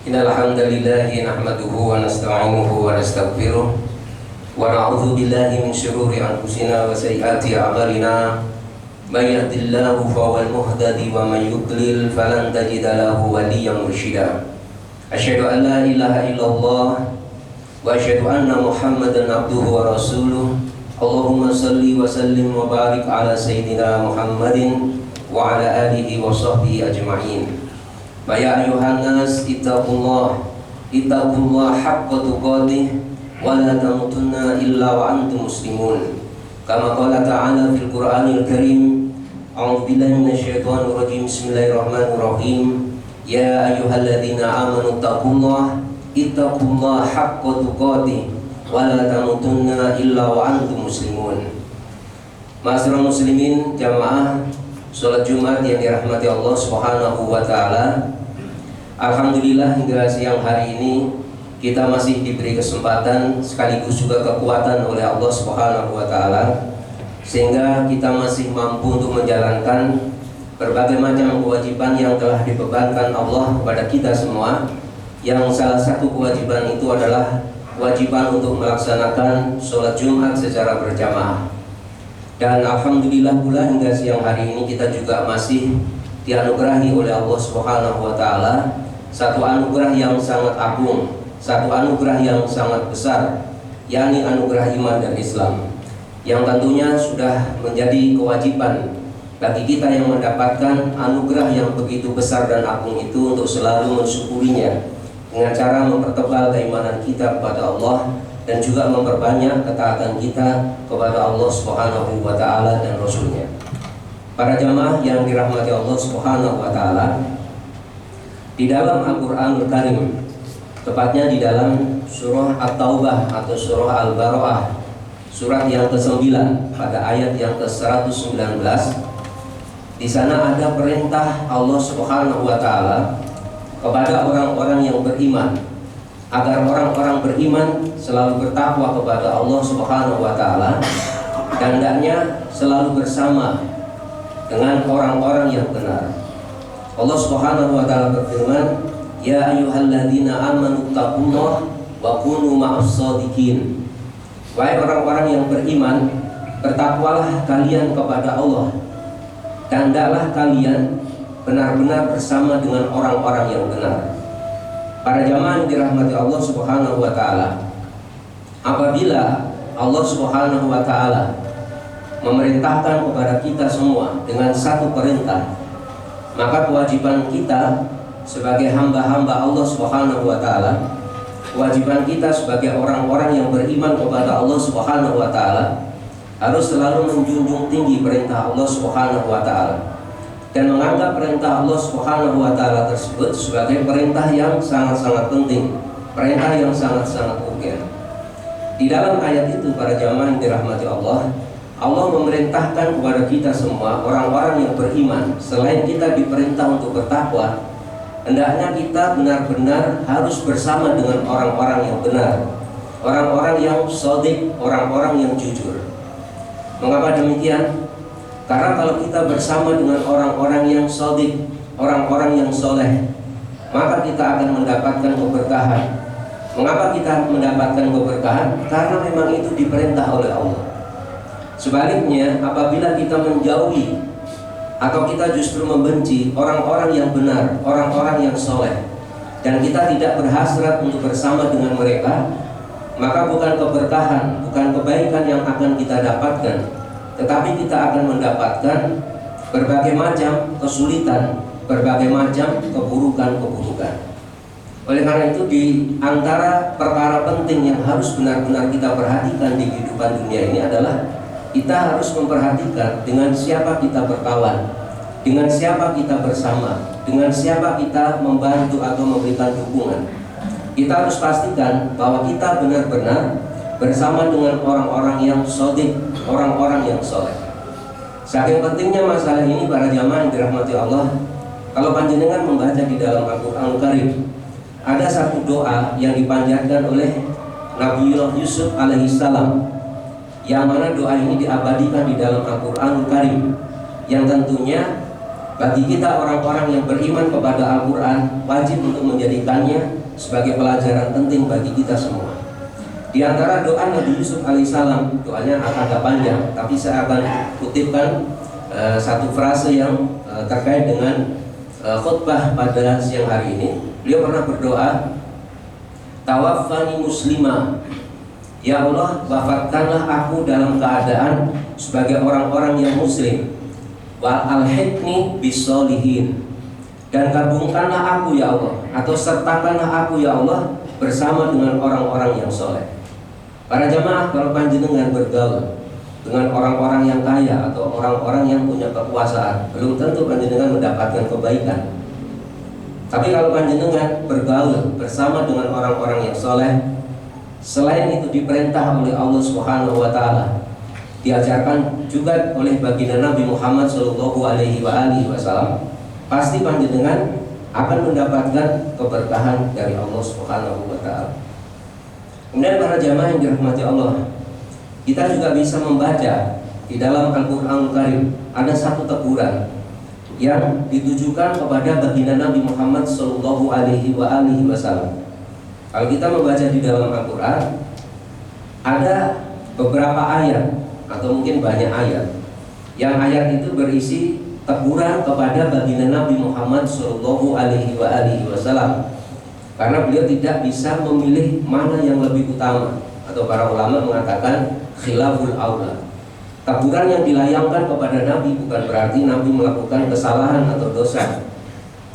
Innal hamdalillahi nahmaduhu wa nasta'inuhu wa nastaghfiruh wa na'udzu billahi min shururi anfusina wa sayyiati a'malina. May yahdihillahu fahuwal muhtadi wa may yudlil falan tajida lahu waliyyan mursyida. Asyhadu an la ilaha illallah wa asyhadu anna Muhammadan abduhu wa rasuluh. Allahumma salli wa sallim wa barik ala sayyidina Muhammadin wa ala alihi wa sahbihi ajma'in. Ya ayuhan nas ittaqullah haqqa tuqatih wa la tamutunna illa wa antum muslimun. Kama qala ta'ala fil Qur'anil Karim, a'udzu billahi minasyaitonir rajim. Bismillahirrahmanirrahim. Ya ayyuhalladzina amanu ittaqullaha haqqa tuqatih wa la tamutunna illa wa antum muslimun. Ma'asyiral muslimin, jamaah salat Jumat yang dirahmati Allah Subhanahu wa taala. Alhamdulillah hingga siang hari ini kita masih diberi kesempatan sekaligus juga kekuatan oleh Allah Subhanahu wa taala sehingga kita masih mampu untuk menjalankan berbagai macam kewajiban yang telah dibebankan Allah kepada kita semua. Yang salah satu kewajiban itu adalah kewajiban untuk melaksanakan sholat Jumat secara berjamaah. Dan alhamdulillah pula hingga siang hari ini kita juga masih dianugerahi oleh Allah Subhanahu wa taala satu anugerah yang sangat agung, satu anugerah yang sangat besar, yakni anugerah iman dan Islam, yang tentunya sudah menjadi kewajiban bagi kita yang mendapatkan anugerah yang begitu besar dan agung itu untuk selalu mensyukurinya dengan cara mempertebal keimanan kita kepada Allah dan juga memperbanyak ketaatan kita kepada Allah Subhanahu wa taala dan Rasulnya. Para jamaah yang dirahmati Allah Subhanahu wa taala, di dalam Al-Qur'anul Karim, tepatnya di dalam surah At-Taubah atau surah Al-Bara'ah, surat yang ke-9 pada ayat yang ke-119, di sana ada perintah Allah Subhanahu wa taala kepada orang-orang yang beriman agar orang-orang beriman selalu bertakwa kepada Allah Subhanahu wa taala dan hendaknya selalu bersama dengan orang-orang yang benar. Allah Subhanahu wa taala berfirman, "Ya ayyuhalladzina amanu taqullaha wa kunu ma'as shadiqin." Wahai orang-orang yang beriman, bertakwalah kalian kepada Allah dan hendaklah kalian benar-benar bersama dengan orang-orang yang benar. Para jamaah yang dirahmati Allah Subhanahu wa taala, apabila Allah Subhanahu wa taala memerintahkan kepada kita semua dengan satu perintah, maka kewajiban kita sebagai hamba-hamba Allah Subhanahu wa taala, kewajiban kita sebagai orang-orang yang beriman kepada Allah Subhanahu wa taala harus selalu menjunjung tinggi perintah Allah Subhanahu wa taala dan menganggap perintah Allah Subhanahu wa taala tersebut sebagai perintah yang sangat-sangat penting, perintah yang sangat-sangat urgen. Di dalam ayat itu, para jamaah yang dirahmati Allah, Allah memerintahkan kepada kita semua orang-orang yang beriman, selain kita diperintah untuk bertakwa, hendaknya kita benar-benar harus bersama dengan orang-orang yang benar, orang-orang yang shadiq, orang-orang yang jujur. Mengapa demikian? Karena kalau kita bersama dengan orang-orang yang shadiq, orang-orang yang soleh, maka kita akan mendapatkan keberkahan. Mengapa kita mendapatkan keberkahan? Karena memang itu diperintah oleh Allah. Sebaliknya, apabila kita menjauhi atau kita justru membenci orang-orang yang benar, orang-orang yang soleh, dan kita tidak berhasrat untuk bersama dengan mereka, maka bukan keberkahan, bukan kebaikan yang akan kita dapatkan, tetapi kita akan mendapatkan berbagai macam kesulitan, berbagai macam keburukan-keburukan. Oleh karena itu, di antara perkara penting yang harus benar-benar kita perhatikan di kehidupan dunia ini adalah kita harus memperhatikan dengan siapa kita berkawan, dengan siapa kita bersama, dengan siapa kita membantu atau memberikan dukungan. Kita harus pastikan bahwa kita benar-benar bersama dengan orang-orang yang shadiq, orang-orang yang soleh. Saking pentingnya masalah ini, para jamaah yang dirahmati Allah, kalau panjenengan membaca di dalam Al-Qur'anul Karim, ada satu doa yang dipanjatkan oleh Nabiullah Yusuf alaihissalam, yang mana doa ini diabadikan di dalam Al-Qur'anul Karim, yang tentunya Bagi kita orang-orang yang beriman kepada Al-Quran, wajib untuk menjadikannya sebagai pelajaran penting bagi kita semua. Di antara doa Nabi Yusuf alaihissalam, doanya agak panjang, tapi saya akan kutipkan satu frase yang terkait dengan khutbah pada siang hari ini. Beliau pernah berdoa, tawaffani muslimah, ya Allah, wafatkanlah aku dalam keadaan sebagai orang-orang yang muslim. Wa alhiqni bisolihin, dan gabungkanlah aku ya Allah, atau sertakanlah aku ya Allah bersama dengan orang-orang yang soleh. Para jamaah, kalau panjenengan bergaul dengan orang-orang yang kaya atau orang-orang yang punya kekuasaan, belum tentu panjenengan mendapatkan kebaikan. Tapi kalau panjenengan bergaul bersama dengan orang-orang yang soleh, selain itu diperintah oleh Allah Subhanahu wa Ta'ala, diajarkan juga oleh baginda Nabi Muhammad SAW, pasti panjenengan akan mendapatkan keberkahan dari Allah Subhanahu wa Ta'ala. Kemudian para jamaah yang dirahmati Allah, kita juga bisa membaca di dalam Al-Quran Karim ada satu teguran yang ditujukan kepada baginda Nabi Muhammad SAW. Kalau kita membaca di dalam Al-Quran, ada beberapa ayat atau mungkin banyak ayat, yang ayat itu berisi teguran kepada baginda Nabi Muhammad SAW, karena beliau tidak bisa memilih mana yang lebih utama, atau para ulama mengatakan khilaful aula. Teguran yang dilayangkan kepada Nabi bukan berarti Nabi melakukan kesalahan atau dosa,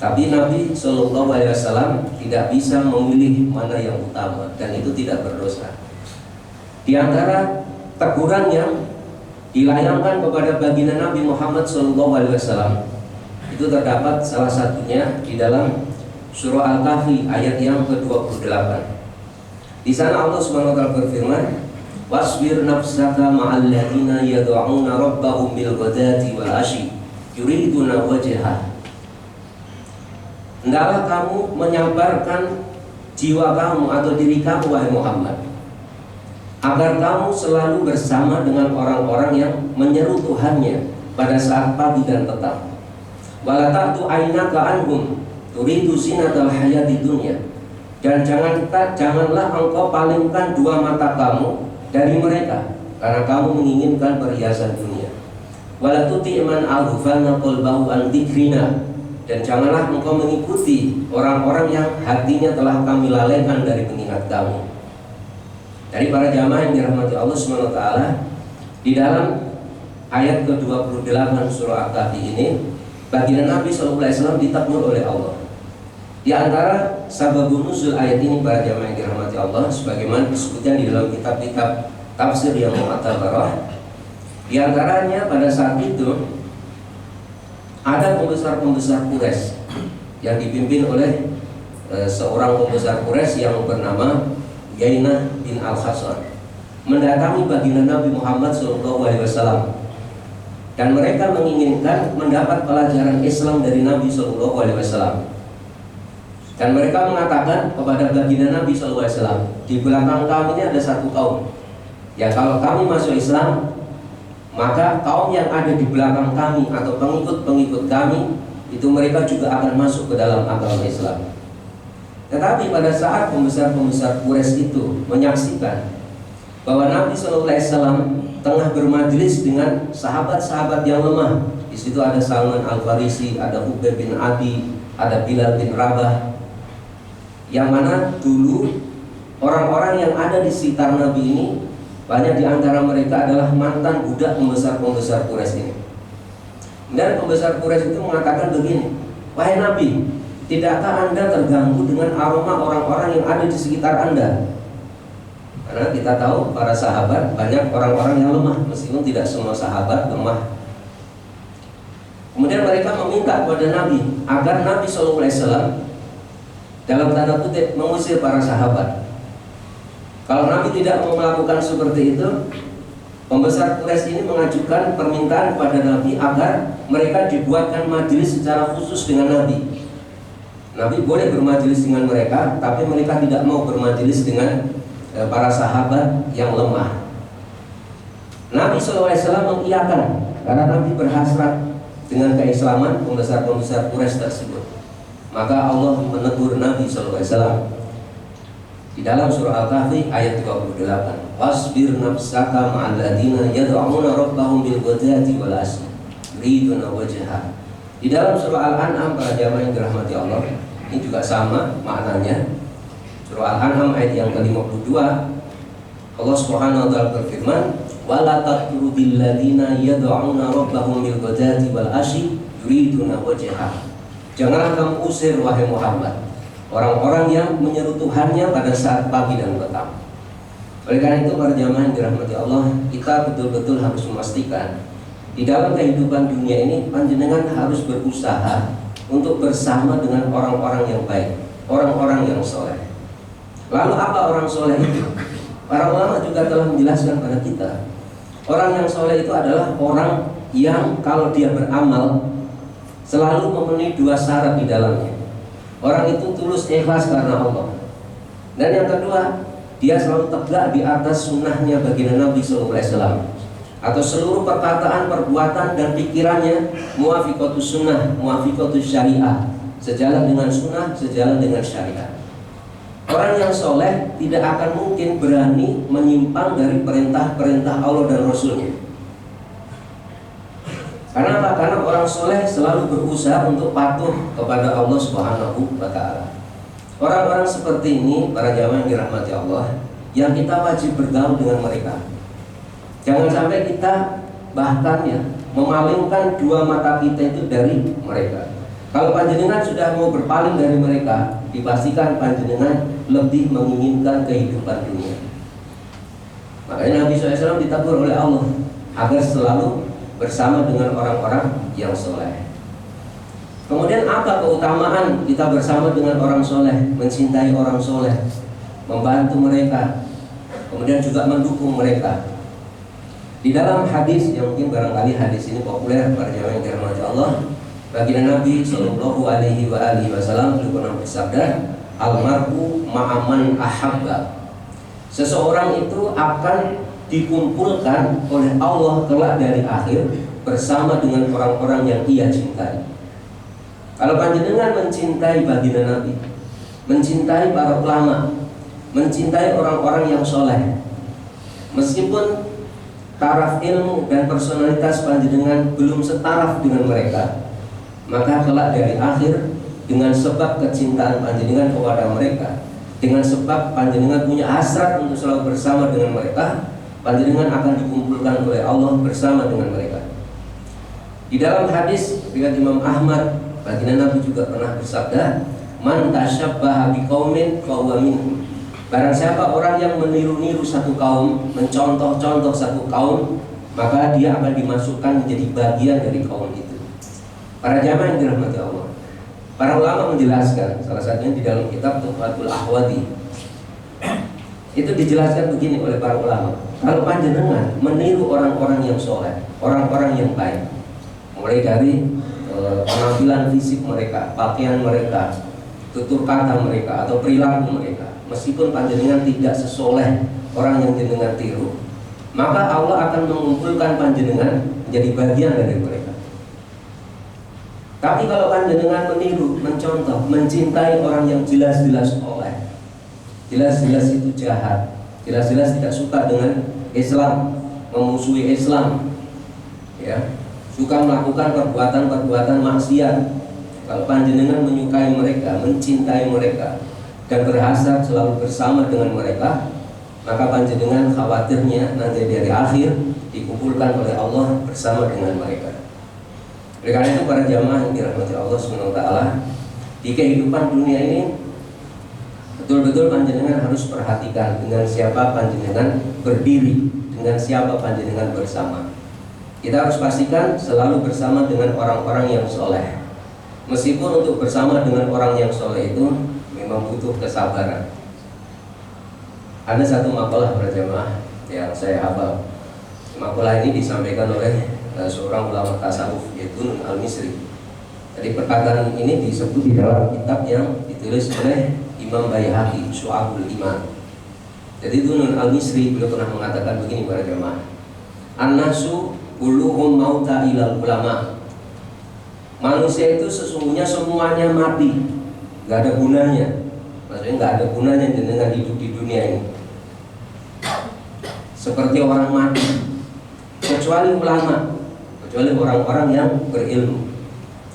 tapi Nabi SAW tidak bisa memilih mana yang utama, dan itu tidak berdosa. Di antara teguran yang dilayangkan kepada baginda Nabi Muhammad SAW itu terdapat salah satunya di dalam surah Al-Kahfi ayat yang ke-28. Di sana Allah Subhanahu wa taala berfirman, "Wasbir nafsaka ma'al ladzina yad'una rabbahum bil ghadati wal 'ashyi yuriduna wajhah." Hendaklah kamu menyabarkan jiwa kamu atau diri kamu, wahai Muhammad, agar kamu selalu bersama dengan orang-orang yang menyeru Tuhannya pada saat pagi dan petang. Wala ta'tu ainaka anhum turidu zinatal hayati dunya, dan janganlah engkau palingkan dua mata kamu dari mereka karena kamu menginginkan perhiasan dunia. Wala tuti man aghfalna qalbahu an dzikrina, dan janganlah engkau mengikuti orang-orang yang hatinya telah kami lalaikan dari mengingat kamu. Dari para jamaah yang dirahmati Allah SWT, di dalam ayat ke-28 surah Al-Kahfi ini, baginda Nabi SAW ditegur oleh Allah. Di antara sababun nuzul ayat ini, para jamaah yang dirahmati Allah, sebagaimana disebutkan di dalam kitab-kitab tafsir yang mu'tabarah, di antaranya pada saat itu ada pembesar-pembesar Quraisy yang dipimpin oleh seorang pembesar Quraisy yang bernama Yainah bin Al-Hasan, mendatangi baginda Nabi Muhammad SAW, dan mereka menginginkan mendapat pelajaran Islam dari Nabi SAW. Dan mereka mengatakan kepada baginda Nabi SAW, di belakang kami ini ada satu kaum, ya kalau kami masuk Islam, maka kaum yang ada di belakang kami atau pengikut-pengikut kami itu mereka juga akan masuk ke dalam agama Islam. Tetapi pada saat pembesar-pembesar Quraisy itu menyaksikan bahwa Nabi SAW tengah bermajlis dengan sahabat-sahabat yang lemah, di situ ada Salman Al-Farisi, ada Ubay bin Adi, ada Bilal bin Rabah, yang mana dulu orang-orang yang ada di sekitar Nabi ini banyak di antara mereka adalah mantan budak pembesar-pembesar Quraisy ini. Dan pembesar Quraisy itu mengatakan begini, wahai Nabi, tidakkah Anda terganggu dengan aroma orang-orang yang ada di sekitar Anda? Karena kita tahu para sahabat banyak orang-orang yang lemah, meskipun tidak semua sahabat lemah. Kemudian mereka meminta kepada Nabi agar Nabi SAW dalam tanda kutip mengusir para sahabat. Kalau Nabi tidak mau melakukan seperti itu, pembesar Quraisy ini mengajukan permintaan kepada Nabi agar mereka dibuatkan majelis secara khusus dengan Nabi. Nabi boleh bermajelis dengan mereka, tapi mereka tidak mau bermajelis dengan para sahabat yang lemah. Nabi SAW mengiyakan karena Nabi berhasrat dengan keislaman pembesar-pembesar Quraisy tersebut. Maka Allah menegur Nabi SAW di dalam surah Al-Kahfi ayat 28. Wasbir nafsaka ma'al ladina yad'una rabbahum bil ghadati wal asyi yuriduna wajha. Di dalam surah Al-An'am, para jamaah yang dirahmati Allah, ini juga sama maknanya. Surah Al-An'am ayat yang ke-52, Allah Subhanahu wa taala berfirman, wala taqrudil ladina yad'una rabbahum bil ghadati wal asyi yuriduna wajha. Janganlah kamu usir wahai Muhammad orang-orang yang menyeru Tuhannya pada saat pagi dan petang. Oleh karena itu, para jamaah yang dirahmati Allah, kita betul-betul harus memastikan di dalam kehidupan dunia ini panjenengan harus berusaha untuk bersama dengan orang-orang yang baik, orang-orang yang soleh. Lalu apa orang soleh itu? Para ulama juga telah menjelaskan pada kita, orang yang soleh itu adalah orang yang kalau dia beramal selalu memenuhi dua syarat di dalamnya. Orang itu tulus ikhlas karena Allah. Dan yang kedua, dia selalu tegak di atas sunnahnya baginda Nabi SAW, atau seluruh perkataan, perbuatan, dan pikirannya muafiqatus sunnah, muafiqatus syariah, sejalan dengan sunnah, sejalan dengan syariat. Orang yang soleh tidak akan mungkin berani menyimpang dari perintah-perintah Allah dan Rasulnya. Karena apa? Karena orang soleh selalu berusaha untuk patuh kepada Allah Subhanahu wa ta'ala. Orang-orang seperti ini, para jamaah yang dirahmati Allah, yang kita wajib bergaul dengan mereka. Jangan sampai kita bahkan ya memalingkan dua mata kita itu dari mereka. Kalau panjenengan sudah mau berpaling dari mereka, dipastikan panjenengan lebih menginginkan kehidupan dunia. Makanya Nabi SAW ditegur oleh Allah agar selalu bersama dengan orang-orang yang soleh. Kemudian apa keutamaan kita bersama dengan orang soleh? Mencintai orang soleh, membantu mereka, kemudian juga mendukung mereka. Di dalam hadis yang mungkin barangkali hadis ini populer para jamaah yang dirahmati Allah, baginda Nabi Shallallahu Alaihi Wasallam pernah bersabda, almar'u ma'aman ahabba. Seseorang itu akan dikumpulkan oleh Allah kelak dari akhir bersama dengan orang-orang yang ia cintai. Kalau panjenengan mencintai baginda Nabi, mencintai para ulama, mencintai orang-orang yang soleh, meskipun taraf ilmu dan personalitas panjenengan belum setaraf dengan mereka, maka kelak dari akhir dengan sebab kecintaan panjenengan kepada mereka, dengan sebab panjenengan punya hasrat untuk selalu bersama dengan mereka, panjenengan akan dikumpulkan oleh Allah bersama dengan mereka. Di dalam hadis riwayat Imam Ahmad, baginda Nabi juga pernah bersabda, man tasyabbaha biqaumin fa huwa minhum. Barang siapa orang yang meniru-niru satu kaum, mencontoh-contoh satu kaum, maka dia akan dimasukkan menjadi bagian dari kaum itu. Para jamaah yang dirahmati Allah, para ulama menjelaskan, salah satunya di dalam kitab Tuhfatul Ahwadi, itu dijelaskan begini oleh para ulama. Kalau panjenengan meniru orang-orang yang soleh, orang-orang yang baik, mulai dari penampilan fisik mereka, pakaian mereka, tutur kata mereka, atau perilaku mereka, meskipun panjenengan tidak sesoleh orang yang jenengan tiru, maka Allah akan mengumpulkan panjenengan menjadi bagian dari mereka. Tapi kalau panjenengan meniru, mencontoh, mencintai orang yang jelas-jelas soleh, jelas-jelas itu jahat, jelas-jelas tidak suka dengan Islam, memusuhi Islam, ya, suka melakukan perbuatan-perbuatan maksiat. Kalau panjenengan menyukai mereka, mencintai mereka, dan berhasrat selalu bersama dengan mereka, maka panjenengan khawatirnya nanti dari akhir dikumpulkan oleh Allah bersama dengan mereka. Oleh karena itu, para jamaah yang dirahmati Allah SWT, di kehidupan dunia ini betul-betul panjenengan harus perhatikan dengan siapa panjenengan berdiri, dengan siapa panjenengan bersama. Kita harus pastikan selalu bersama dengan orang-orang yang soleh. Meskipun untuk bersama dengan orang yang soleh itu memang butuh kesabaran. Ada satu makalah para jamaah yang saya hafal. Makalah ini disampaikan oleh seorang ulama tasawuf, yaitu Nun Al-Misri. Jadi perkataan ini disebut di dalam kitab yang ditulis oleh Imam Baihaqi, Syu'abul Iman. Jadi Nun Al-Misri beliau pernah mengatakan begini para jamaah, an-nasu kulluhum mauta ilal ulama Manusia itu sesungguhnya semuanya mati, nggak ada gunanya. Maksudnya nggak ada gunanya dengan hidup di dunia ini. Seperti orang mati, kecuali ulama, kecuali orang-orang yang berilmu.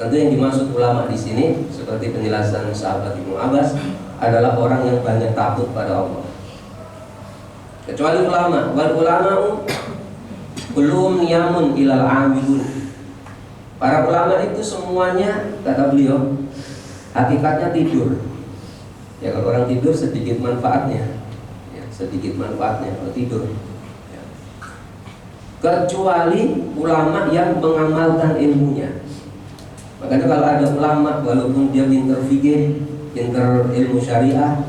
Tentu yang dimaksud ulama di sini, seperti penjelasan sahabat Ibnu Abbas, adalah orang yang banyak takut pada Allah. Kecuali ulama, wal ulama'u belum niyamun ilal amilun. Para ulama itu semuanya, kata beliau, hakikatnya tidur. Ya, kalau orang tidur sedikit manfaatnya, ya, sedikit manfaatnya kalau tidur. Ya. Kecuali ulama yang mengamalkan ilmunya. Makanya kalau ada ulama, walaupun dia pinter fikih, pinter ilmu syariah,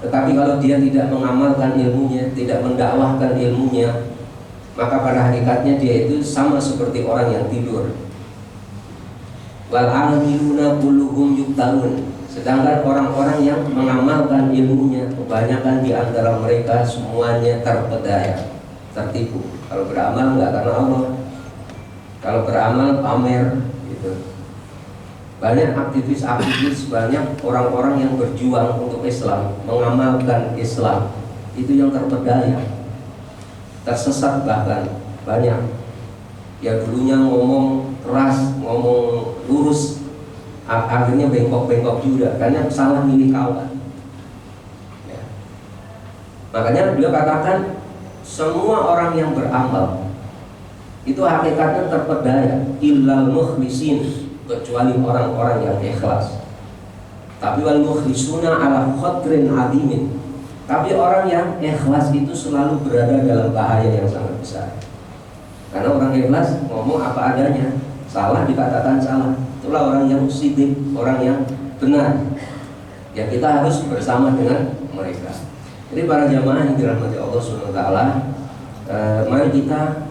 tetapi kalau dia tidak mengamalkan ilmunya, tidak mendakwahkan ilmunya, maka pada hakikatnya dia itu sama seperti orang yang tidur. Wal amiluna kulluhum yuktalun. Sedangkan orang-orang yang mengamalkan ilmunya, kebanyakan di antara mereka semuanya terpedaya, tertipu. Kalau beramal enggak karena Allah, kalau beramal pamer gitu. Banyak aktivis-aktivis, banyak orang-orang yang berjuang untuk Islam, mengamalkan Islam, itu yang terpedaya, tersesat bahkan banyak. Ya dulunya ngomong keras, ngomong lurus, akhirnya bengkok-bengkok juga karena salah milih kawan. Ya. Makanya beliau katakan semua orang yang beramal itu hakikatnya terpedaya, illal mukhlisin, kecuali orang-orang yang ikhlas. Tapi wal mukhlisuna ala khadrin adimin. Tapi orang yang ikhlas itu selalu berada dalam bahaya yang sangat besar. Karena orang ikhlas ngomong apa adanya, salah dikatakan salah. Itulah orang yang sidik, orang yang benar. Ya kita harus bersama dengan mereka. Jadi para jamaah yang dirahmati Allah SWT, mari kita